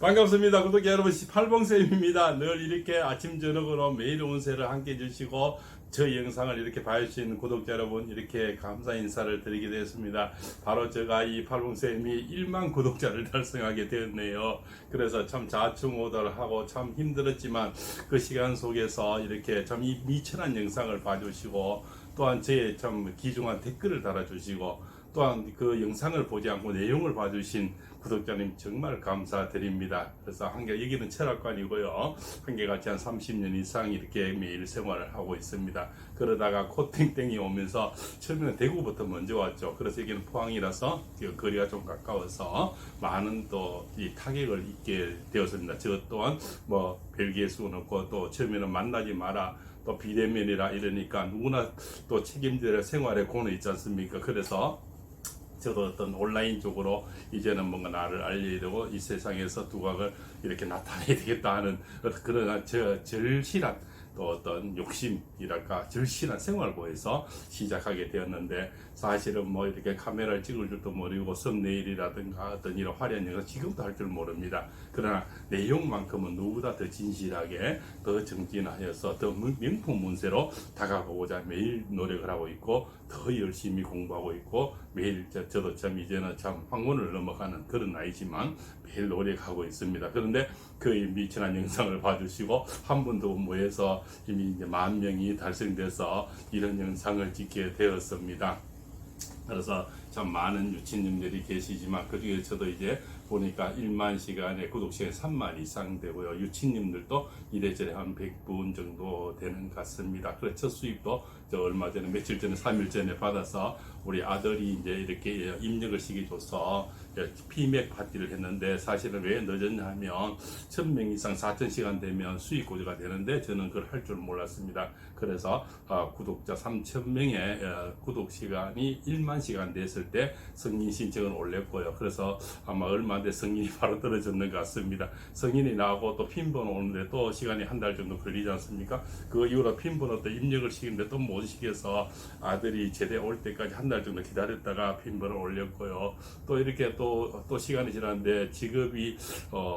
반갑습니다. 구독자 여러분, 팔봉쌤입니다. 늘 이렇게 아침 저녁으로 매일 운세를 함께 해주시고 저희 영상을 이렇게 봐주시는 구독자 여러분, 이렇게 감사 인사를 드리게 되었습니다. 바로 제가 이 팔봉쌤이 1만 구독자를 달성하게 되었네요. 그래서 참 좌충우돌하고 참 힘들었지만 그 시간 속에서 이렇게 참 이 미천한 영상을 봐주시고 또한 제 참 귀중한 댓글을 달아주시고 또한 그 영상을 보지 않고 내용을 봐주신 구독자님 정말 감사드립니다. 그래서 한개 여기는 철학관이고요. 한개같이 한 30년 이상 이렇게 매일 생활을 하고 있습니다. 그러다가 코땡땡이 오면서 처음에는 대구부터 먼저 왔죠. 그래서 여기는 포항이라서 거리가 좀 가까워서 많은 또 이 타격을 입게 되었습니다. 저 또한 뭐 별개의 수는 없고 또 처음에는 만나지 마라. 또 비대면이라 이러니까 누구나 또 책임져야 생활에 고는 있지 않습니까? 그래서 저도 어떤 온라인 쪽으로 이제는 뭔가 나를 알려야 되고 이 세상에서 두각을 이렇게 나타내야 되겠다 하는 그런 절실한 또 어떤 욕심이랄까 절실한 생활고에서 시작하게 되었는데, 사실은 뭐 이렇게 카메라를 찍을 줄도 모르고 썸네일이라든가 어떤 이런 화려한 영상 지금도 할 줄 모릅니다. 그러나 내용만큼은 누구보다 더 진실하게 더 정진하여서 더 명품 문세로 다가가고자 매일 노력을 하고 있고 더 열심히 공부하고 있고 매일 저도 참 이제는 참 황혼을 넘어가는 그런 나이지만 매일 노력하고 있습니다. 그런데 그 미천한 영상을 봐주시고 한 분 더 모여서 이미 이제 10,000명이 달성돼서 이런 영상을 찍게 되었습니다. 그래서 참 많은 유치님들이 계시지만 그 중에 저도 이제 보니까 1만 시간에 구독 시간이 3만 이상 되고요. 유치님들도 이래저래 한 100분 정도 되는 것 같습니다. 그래서 첫 수입도 저 얼마 전에 며칠 전에 3일 전에 받아서 우리 아들이 이제 이렇게 입력을 시켜줘서 피맥 파티를 했는데, 사실은 왜 늦었냐 하면 1000명 이상 4000시간 되면 수익 고지가 되는데 저는 그걸 할 줄 몰랐습니다. 그래서 구독자 3000명의 구독 시간이 1만 시간 됐을 때 승인 신청을 올렸고요. 그래서 아마 얼마 안 돼 승인이 바로 떨어졌는 것 같습니다. 승인이 나오고 또 핀번호 오는데 또 시간이 한 달 정도 걸리지 않습니까? 그 이후로 핀번호 또 입력을 시키는데 또 못 시켜서 아들이 제대 올 때까지 한 달 정도 기다렸다가 핀번호 올렸고요. 또 이렇게 또 시간이 지났는데 직업이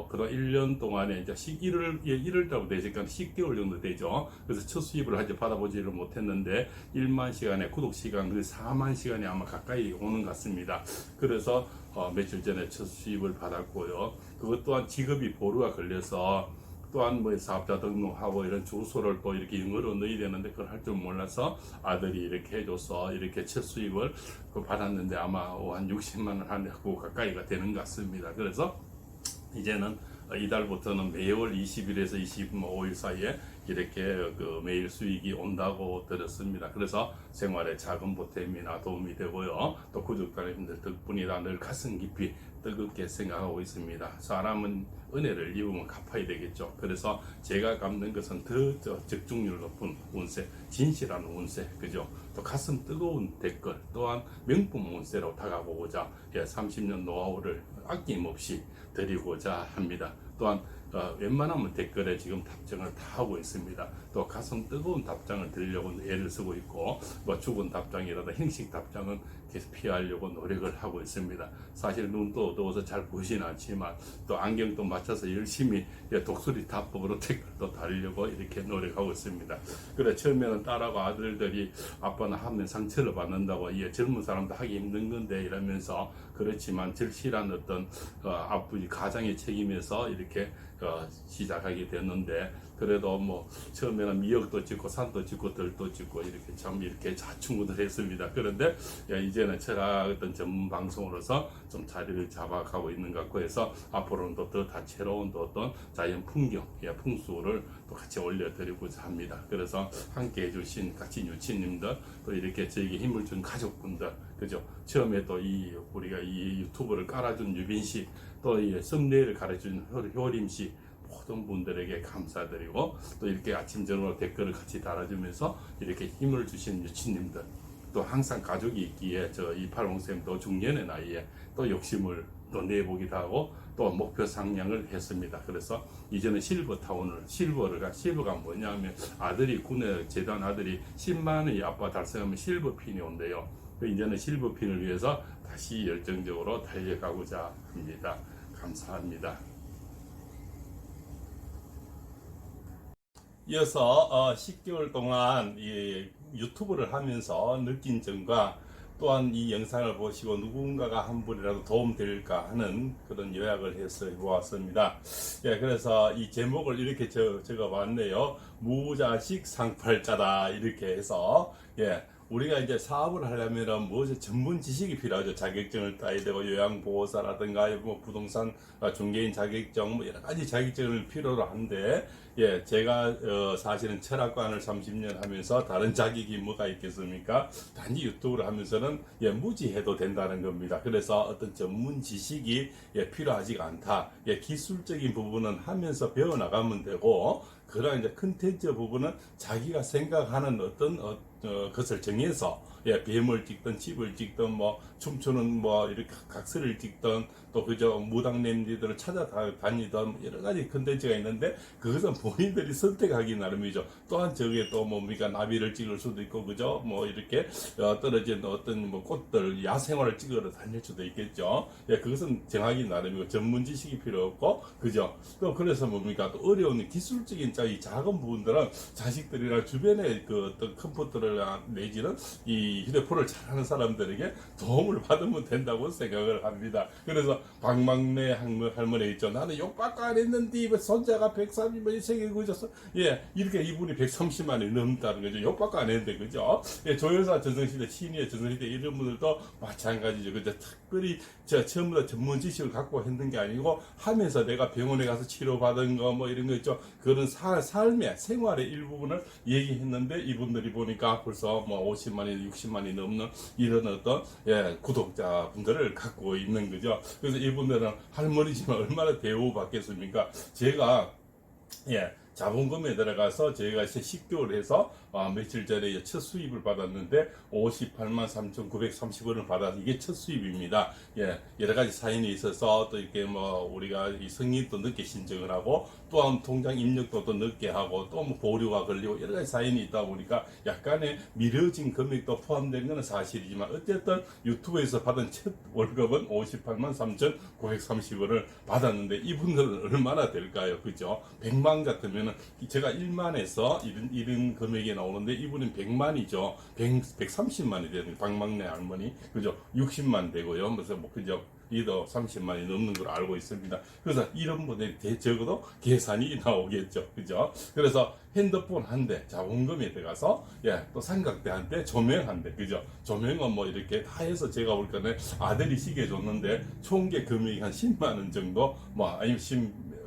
그동안 1년 동안에 이제 1월 달부터 되니까 10개월 정도 되죠. 그래서 첫 수입을 아직 받아보지를 못했는데 1만 시간에 구독 시간 4만 시간이 아마 가까이 오는 것 같습니다. 그래서 며칠 전에 첫 수입을 받았고요. 그것 또한 직업이 보루가 걸려서 또한 뭐 사업자 등록하고 이런 주소를 또 이렇게 영어로 넣어야 되는데 그걸 할 줄 몰라서 아들이 이렇게 해줘서 이렇게 첫 수입을 받았는데 아마 한 60만 원 하고 가까이가 되는 것 같습니다. 그래서 이제는 이달부터는 매월 20일에서 25일 사이에 이렇게 그 매일 수익이 온다고 들었습니다. 그래서 생활에 작은 보탬이나 도움이 되고요. 또 구독자님들 덕분이라 늘 가슴 깊이 뜨겁게 생각하고 있습니다. 사람은 은혜를 입으면 갚아야 되겠죠. 그래서 제가 갚는 것은 더 적중률 높은 운세, 진실한 운세, 그죠? 또 가슴 뜨거운 댓글, 또한 명품 운세로 다가보고자 30년 노하우를 아낌없이 드리고자 합니다. 또한 웬만하면 댓글에 지금 답장을 다 하고 있습니다. 또 가슴 뜨거운 답장을 드리려고 애를 쓰고 있고, 뭐 죽은 답장이라도 형식 답장은 계속 피하려고 노력을 하고 있습니다. 사실 눈도 어두워서 잘 보이진 않지만 또 안경도 맞춰서 열심히 독수리 답법으로 댓글도 달려고 이렇게 노력하고 있습니다. 그래 처음에는 딸하고 아들들이 아빠는 하면 상처를 받는다고, 젊은 사람도 하기 힘든 건데 이러면서, 그렇지만 절실한 어떤 아버지 가장의 책임에서 이렇게 시작하게 됐는데, 그래도 뭐 처음에는 미역도 짓고 산도 짓고 들도 짓고 이렇게 참 이렇게 좌충우돌했습니다. 그런데 이제는 철학 어떤 전문 방송으로서 좀 자리를 잡아가고 있는 것 같고 해서 앞으로는 더 다채로운 또 어떤 자연 풍경, 풍수를 또 같이 올려드리고자 합니다. 그래서 함께 해주신 같이 유치님들, 또 이렇게 저에게 힘을 준 가족분들, 그죠? 처음에 또 우리가 이 유튜브를 깔아준 유빈 씨, 또 이 썸네일을 가르쳐준 효림 씨, 모든 분들에게 감사드리고, 또 이렇게 아침 저녁으로 댓글을 같이 달아주면서 이렇게 힘을 주신 유치님들, 또 항상 가족이 있기에 이 팔봉쌤도 중년의 나이에 또 욕심을 또 내보기도 하고 또 목표 상향을 했습니다. 그래서 이제는 실버가 뭐냐면 아들이 군에 제대한 아들이 10만 원이 아빠 달성하면 실버핀이 온대요. 이제는 실버핀을 위해서 다시 열정적으로 달려가고자 합니다. 감사합니다. 이어서 10개월 동안 이 유튜브를 하면서 느낀 점과 또한 이 영상을 보시고 누군가가 한 분이라도 도움될까 하는 그런 요약을 해서 해보았습니다. 예, 그래서 이 제목을 이렇게 적어봤네요. 무자식 상팔자다 이렇게 해서 예, 우리가 이제 사업을 하려면 무엇이 전문 지식이 필요하죠. 자격증을 따야 되고 요양보호사라든가 뭐 부동산 중개인 자격증 뭐 여러 가지 자격증을 필요로 한데 예, 제가 사실은 철학관을 30년 하면서 다른 자격이 뭐가 있겠습니까? 단지 유튜브를 하면서는 예, 무지해도 된다는 겁니다. 그래서 어떤 전문 지식이 예, 필요하지가 않다. 예, 기술적인 부분은 하면서 배워나가면 되고 그러나 이제 컨텐츠 부분은 자기가 생각하는 어떤 것을 정해서 예, 뱀을 찍든 집을 찍든 뭐 춤추는 뭐 이렇게 각서를 찍든 또 그저 무당 냄새들을 찾아다니던 여러 가지 컨텐츠가 있는데 그것은 본인들이 선택하기 나름이죠. 또한 저게 또 뭡니까 나비를 찍을 수도 있고 그죠 뭐 이렇게 떨어진 어떤 뭐 꽃들 야생화를 찍으러 다닐 수도 있겠죠. 예, 그것은 정하기 나름이고 전문 지식이 필요 없고 그죠. 또 그래서 뭡니까 또 어려운 기술적인 이 작은 부분들은 자식들이나 주변에 그 어떤 컴퓨터를 내지는 이 휴대폰을 잘하는 사람들에게 도움을 받으면 된다고 생각을 합니다. 그래서 박막내 할머니 있죠. 나는 욕밖에 안 했는데 손자가 130만이 생기고있었어. 예, 이렇게 이분이 130만이 넘다는 거죠. 욕밖에 안 했는데 그죠. 예, 조여사 전성시대, 신의의 전성시대 이런 분들도 마찬가지죠. 그죠. 특별히 제가 처음부터 전문 지식을 갖고 했는 게 아니고 하면서 내가 병원에 가서 치료받은 거 뭐 이런 거 있죠. 그런 삶의 생활의 일부분을 얘기했는데 이분들이 보니까 벌써 뭐 50만이 60만이 넘는 이런 어떤 예, 구독자분들을 갖고 있는 거죠. 그래서 이분들은 할머니지만 얼마나 대우받겠습니까? 제가 예, 자본금에 들어가서 저희가 10개월 해서 며칠 전에 첫 수입을 받았는데 58만 3,930원을 받아서 이게 첫 수입입니다. 예, 여러 가지 사연이 있어서 또 이렇게 뭐 우리가 이 승인도 늦게 신청을 하고 또한 통장 입력도 또 늦게 하고 또 뭐 보류가 걸리고 여러 가지 사연이 있다 보니까 약간의 미뤄진 금액도 포함된 것은 사실이지만 어쨌든 유튜브에서 받은 첫 월급은 58만 3,930원을 받았는데 이분들은 얼마나 될까요? 그죠? 100만 같으면은 제가 1만에서 이런 금액이 나오는데 이분은 100만이죠. 130만이 되는 박막내 할머니. 그죠? 60만 되고요. 그래서 뭐 그죠? 이도 30만이 넘는 걸 알고 있습니다. 그래서 이런 분들이 적어도 계산이 나오겠죠. 그죠? 그래서 핸드폰 한 대, 자본금에 들어가서, 예, 또 삼각대 한 대, 조명 한 대, 그죠? 조명은 뭐 이렇게 다 해서 제가 볼 때는 아들이 시계 줬는데, 총계 금액이 한 10만원 정도, 뭐, 아니면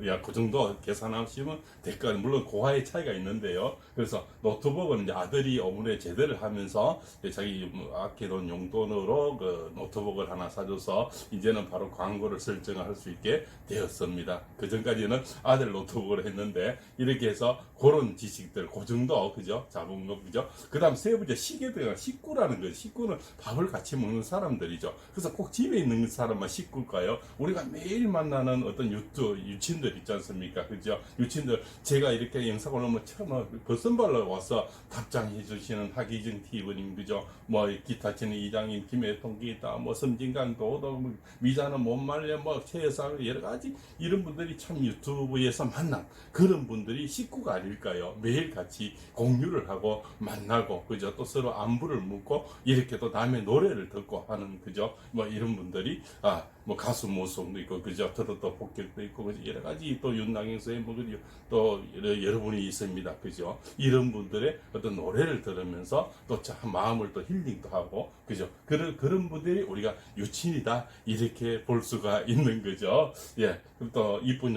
야, 그 정도 계산하시면 될까요? 물론 고하의 차이가 있는데요. 그래서 노트북은 이제 아들이 어머니 제대를 하면서 자기 아끼던 용돈으로 그 노트북을 하나 사줘서 이제는 바로 광고를 설정을 할 수 있게 되었습니다. 그 전까지는 아들 노트북을 했는데 이렇게 해서 그런 지식들, 그 정도, 그죠? 자본금, 그죠? 그 다음 세 번째 식구들, 식구라는 거죠. 식구는 밥을 같이 먹는 사람들이죠. 그래서 꼭 집에 있는 사람만 식구일까요? 우리가 매일 만나는 어떤 유치인들 있지 않습니까? 그죠? 유치인들, 제가 이렇게 영상 올라오면 처음 벌선발로 와서 답장해 주시는 하기정 TV님, 그죠? 뭐, 기타 치는 이장님, 김혜통 기타, 뭐, 섬진강 도도, 뭐, 미자는 못 말려, 뭐, 최혜상, 여러 가지, 이런 분들이 참 유튜브에서 만난 그런 분들이 식구가 아닐까요? 매일 같이 공유를 하고 만나고, 그죠? 또 서로 안부를 묻고, 이렇게 또 남의 노래를 듣고 하는, 그죠? 뭐, 이런 분들이, 뭐, 가수 모성도 있고, 그죠? 또 폭격도 있고, 그죠? 여러 가지 또 윤낭행서에 뭐, 그죠? 또 여러분이 있습니다. 그죠? 이런 분들의 어떤 노래를 들으면서 또 마음을 또 힐링도 하고, 그죠? 그런 분들이 우리가 유친이다. 이렇게 볼 수가 있는 거죠. 예. 또 이쁜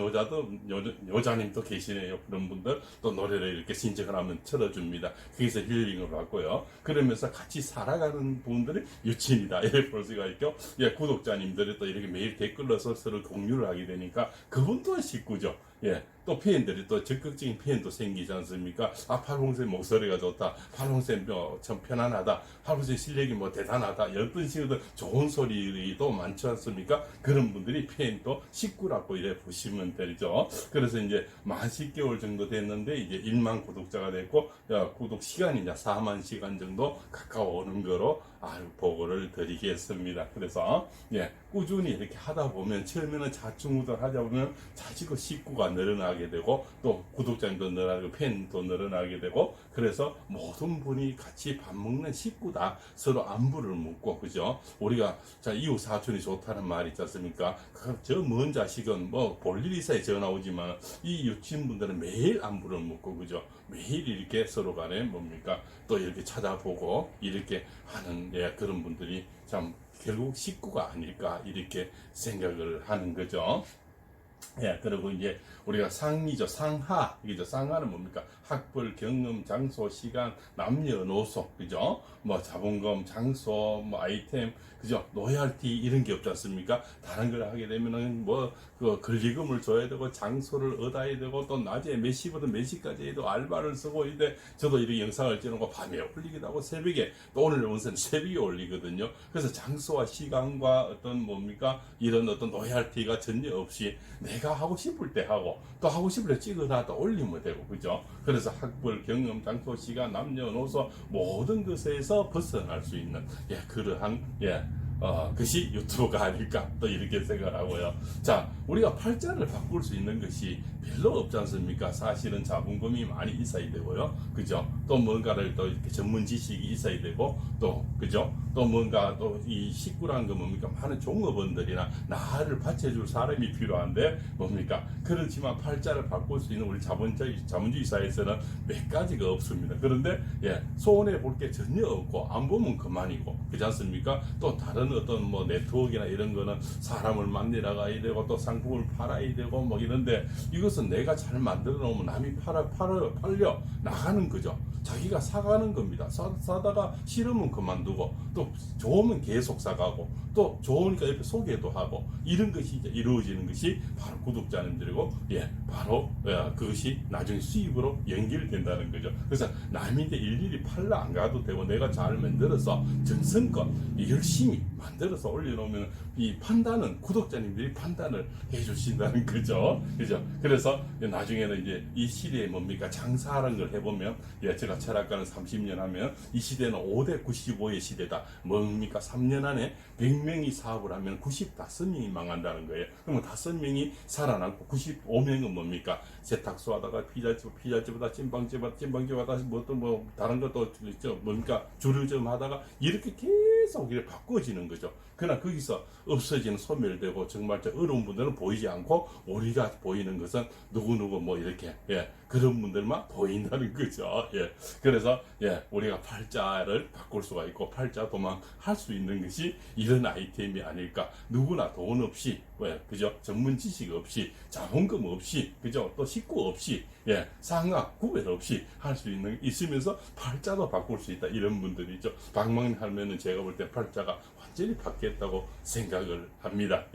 여자님도 계시네요. 그런 분들 또 노래를 이렇게 신청을 하면 틀어줍니다. 거기서 힐링을 받고요. 그러면서 같이 살아가는 분들이 유친이다. 이렇게 볼 수가 있고, 예, 구독자님들이 또 이렇게 매일 댓글로서 서로 공유를 하게 되니까 그분 또한 식구죠. 예, 또 팬들이 또 적극적인 팬도 생기지 않습니까? 팔봉쌤 목소리가 좋다. 팔봉쌤 참 편안하다. 팔봉쌤 실력이 뭐 대단하다. 어떤 식으로 좋은 소리도 많지 않습니까? 그런 분들이 팬도 식구라고 이래 보시면 되죠. 그래서 이제 만 10개월 정도 됐는데 이제 1만 구독자가 됐고, 구독 시간이 이제 4만 시간 정도 가까워오는 거로 보고를 드리겠습니다. 그래서 꾸준히 이렇게 하다 보면 처음에는 자충우돌 하다 보면 자식의 식구가 늘어나게 되고 또 구독자님도 늘어나고 팬도 늘어나게 되고 그래서 모든 분이 같이 밥 먹는 식구다. 서로 안부를 묻고 그죠? 우리가 자 이웃 사촌이 좋다는 말이 있지 않습니까? 저 먼 자식은 뭐 볼 일 있어야 전화 오지만 이 유치원분들은 매일 안부를 묻고 그죠? 매일 이렇게 서로 간에 뭡니까? 또 이렇게 찾아보고 이렇게 하는 그런 분들이 참 결국 식구가 아닐까 이렇게 생각을 하는 거죠. 그리고 이제 우리가 상이죠. 상하. 이죠. 상하는 뭡니까? 학벌, 경험, 장소, 시간, 남녀노소. 그죠? 뭐 자본금, 장소, 뭐 아이템, 그죠? 로열티 이런 게 없지 않습니까? 다른 걸 하게 되면은 그 권리금을 줘야 되고 장소를 얻어야 되고 또 낮에 몇 시부터 몇 시까지 해도 알바를 쓰고 이데 저도 이렇게 영상을 찍는 밤에 올리기도 하고 새벽에 또 오늘 원서는 새벽에 올리거든요. 그래서 장소와 시간과 어떤 뭡니까? 이런 어떤 로열티가 전혀 없이 내가 하고 싶을 때 하고 또 하고 싶을 때 찍어다 또 올리면 되고 그죠? 그래서 학벌, 경험, 장소, 시간, 남녀노소 모든 것에서 벗어날 수 있는 그러한 것이 유튜브가 아닐까 또 이렇게 생각하고요. 자, 우리가 팔자를 바꿀 수 있는 것이 별로 없지 않습니까? 사실은 자본금이 많이 있어야 되고요. 그죠? 또 뭔가를 또 이렇게 전문 지식이 있어야 되고 또 그죠? 또 뭔가 또 이 식구란 거 뭡니까? 많은 종업원들이나 나를 받쳐줄 사람이 필요한데 뭡니까? 그렇지만 팔자를 바꿀 수 있는 우리 자본주의 사회에서는 몇 가지가 없습니다. 그런데 손해 볼 게 전혀 없고 안 보면 그만이고 그렇지 않습니까? 또 다른 어떤 뭐 네트워크나 이런 거는 사람을 만나러 가야 되고 또 상품을 팔아야 되고 뭐 이런데 이것은 내가 잘 만들어 놓으면 남이 팔려 나가는 거죠. 자기가 사가는 겁니다. 사다가 싫으면 그만두고 또 좋으면 계속 사가고 또 좋으니까 옆에 소개도 하고 이런 것이 이제 이루어지는 것이 바로 구독자님들이고 바로 그것이 나중에 수입으로 연결된다는 거죠. 그래서 남인데 일일이 팔러 안 가도 되고 내가 잘 만들어서 정성껏 열심히 만들어서 올려놓으면 이 판단은 구독자님들이 판단을 해주신다는 거죠. 그죠? 그래서 나중에는 이제 이 시대에 뭡니까? 장사하는 걸 해보면 제가 철학가는 30년 하면 이 시대는 5대 95의 시대다. 뭡니까? 3년 안에 100명이 사업을 하면 95명이 망한다는 거예요. 그러면 5명이 살아남고 95명은 뭡니까? 세탁소 하다가 피자집 하다 찐빵집 하다 뭐 다른 것도 뭡니까? 주류점 하다가 이렇게 계속 이렇게 바꿔지는 거죠. 그러나 거기서 없어지는 소멸되고 정말 어려운 분들은 보이지 않고 우리가 보이는 것은 누구누구 뭐 이렇게 그런 분들만 보인다는 거죠. 그래서 우리가 팔자를 바꿀 수가 있고 팔자 도망 할 수 있는 것이 이런 아이템이 아닐까. 누구나 돈 없이 그죠? 전문 지식 없이 자본금 없이 그죠? 또 식구 없이 상하 구별 없이 할 수 있으면서 팔자도 바꿀 수 있다. 이런 분들이 있죠. 방망이 하면은 제가 볼 때 팔자가 완전히 바뀌었다고 생각을 합니다.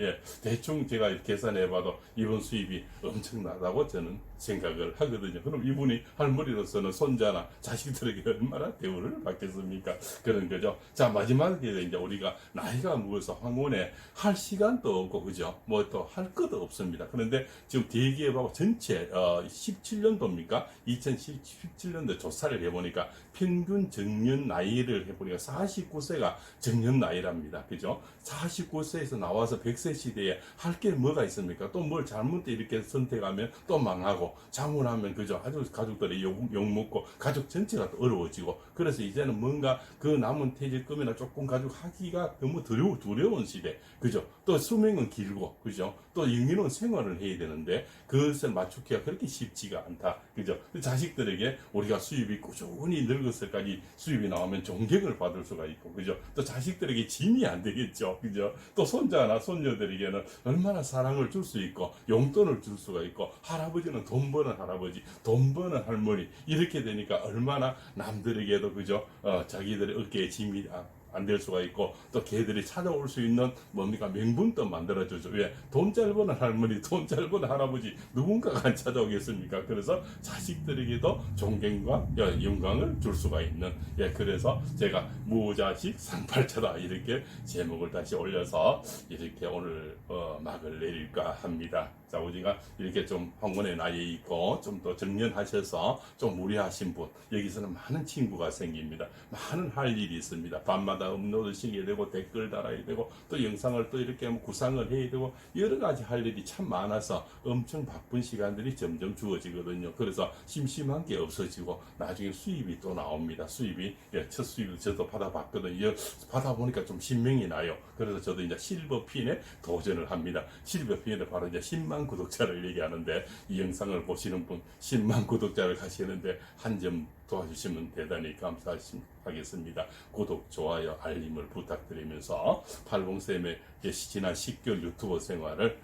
대충 제가 계산해봐도 이번 수입이 엄청나다고 저는 생각을 하거든요. 그럼 이분이 할머니로서는 손자나 자식들에게 얼마나 대우를 받겠습니까? 그런 거죠. 자, 마지막에 이제 우리가 나이가 먹어서 황혼에 할 시간도 없고, 그죠? 뭐 또 할 것도 없습니다. 그런데 지금 대기업하고 전체 17년도입니까? 2017년도 조사를 해보니까 평균 정년 나이를 해보니까 49세가 정년 나이랍니다. 그죠? 49세에서 나와서 100세 시대에 할 게 뭐가 있습니까? 또 뭘 잘못 이렇게 선택하면 또 망하고 자문하면 그죠? 아주 가족들이 욕먹고 가족 전체가 또 어려워지고 그래서 이제는 뭔가 그 남은 퇴직금이나 조금 가족하기가 너무 두려운 시대. 그죠? 또 수명은 길고 그죠? 또 영유는 생활을 해야 되는데 그것을 맞추기가 그렇게 쉽지가 않다. 그죠? 자식들에게 우리가 수입이 꾸준히 늙었을까지 수입이 나오면 존경을 받을 수가 있고 그죠? 또 자식들에게 짐이 안 되겠죠. 그죠? 또 손자나 손녀들에게는 얼마나 사랑을 줄 수 있고 용돈을 줄 수가 있고 할아버지는 돈 버는 할아버지, 돈 버는 할머니 이렇게 되니까 얼마나 남들에게도 그죠? 자기들의 어깨에 짐이 안 될 수가 있고 또 걔들이 찾아올 수 있는 뭡니까 명분도 만들어주죠. 왜? 돈 잘 버는 할머니, 돈 잘 버는 할아버지 누군가가 안 찾아오겠습니까? 그래서 자식들에게도 존경과 영광을 줄 수가 있는 그래서 제가 무자식 상팔자다 이렇게 제목을 다시 올려서 이렇게 오늘 막을 내릴까 합니다. 자, 우리가 이렇게 좀 황혼의 나이에 있고 좀 더 정년하셔서 좀 무리하신 분 여기서는 많은 친구가 생깁니다. 많은 할 일이 있습니다. 밤마다 때마다 업로드 시켜야 되고 댓글 달아야 되고 또 영상을 또 이렇게 뭐 구상을 해야 되고 여러 가지 할 일이 참 많아서 엄청 바쁜 시간들이 점점 주어지거든요. 그래서 심심한 게 없어지고 나중에 수입이 또 나옵니다. 수입이 첫 수입을 저도 받아봤거든요. 받아보니까 좀 신명이 나요. 그래서 저도 이제 실버핀에 도전을 합니다. 실버핀에 바로 이제 10만 구독자를 얘기하는데 이 영상을 보시는 분 10만 구독자를 가시는데 한 점 도와주시면 대단히 감사하겠습니다. 구독, 좋아요, 알림을 부탁드리면서 팔봉쌤의 지난 10개월 유튜버 생활을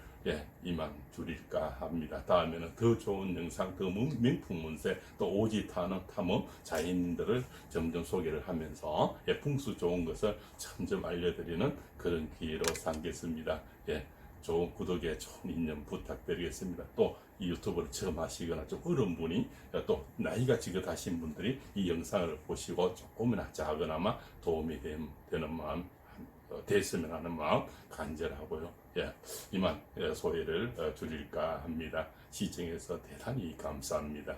이만 줄일까 합니다. 다음에는 더 좋은 영상, 더 명품 문세, 또 오지 탐험 자연인들을 점점 소개를 하면서 풍수 좋은 것을 점점 알려드리는 그런 기회로 삼겠습니다. 좋은 구독에 좋은 인연 부탁드리겠습니다. 또 이 유튜브를 처음 하시거나 좀 어려운 분이 또 나이가 지긋하신 분들이 이 영상을 보시고 조금이나 작으나마 도움이 되는 마음 됐으면 하는 마음 간절하고요. 이만 소리를 줄일까 합니다. 시청해서 대단히 감사합니다.